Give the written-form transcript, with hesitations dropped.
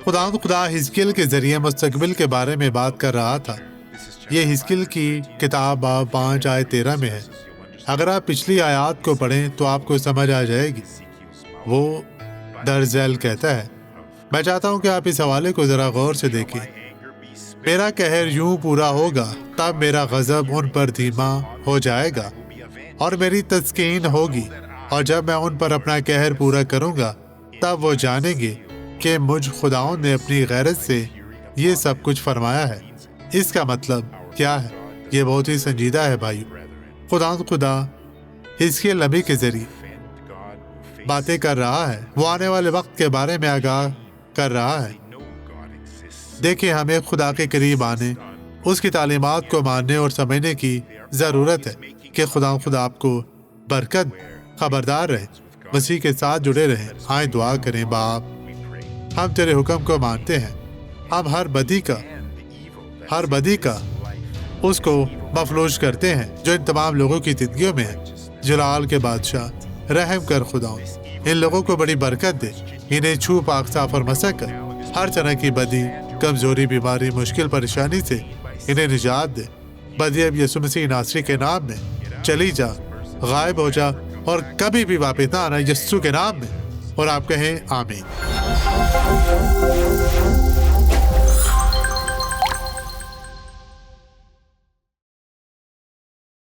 خدا حزقیل کے ذریعے مستقبل کے بارے میں بات کر رہا تھا۔ یہ حزقیل کی کتاب باب 5 آیت 13 میں ہے۔ اگر آپ پچھلی آیات کو پڑھیں تو آپ کو سمجھ آ جائے گی۔ وہ درج ذیل کہتا ہے، میں چاہتا ہوں کہ آپ اس حوالے کو ذرا غور سے دیکھیں۔ میرا قہر یوں پورا ہوگا، تب میرا غضب ان پر دھیما ہو جائے گا اور میری تسکین ہوگی، اور جب میں ان پر اپنا قہر پورا کروں گا تب وہ جانیں گے کہ مجھ خداوند نے اپنی غیرت سے یہ سب کچھ فرمایا ہے۔ اس کا مطلب کیا ہے؟ یہ بہت ہی سنجیدہ ہے بھائیو۔ خدا حزقیل نبی کے ذریعے باتیں کر رہا ہے۔ وہ آنے والے وقت کے بارے میں آگاہ کر رہا ہے۔ دیکھیں، ہمیں خدا کے قریب آنے، اس کی تعلیمات کو ماننے اور سمجھنے کی ضرورت ہے کہ خدا آپ کو برکت۔ خبردار رہیں، مسیح کے ساتھ جڑے رہیں۔ آئیں دعا کریں۔ باپ، ہم تیرے حکم کو مانتے ہیں۔ ہم ہر بدی کا اس کو مفلوج کرتے ہیں جو ان تمام لوگوں کی زندگیوں میں ہے۔ جلال کے بادشاہ، رحم کر خدا، ان لوگوں کو بڑی برکت دے۔ انہیں چھو پاک صاف اور مسح کر، ہر طرح کی بدی، کمزوری، بیماری، مشکل پریشانی سے انہیں نجات دے۔ بدیب یسوع مسیح ناصری کے نام میں چلی جا، غائب ہو جا اور کبھی بھی واپس نہ آنا، یسوع کے نام میں۔ اور آپ کہیں آمین۔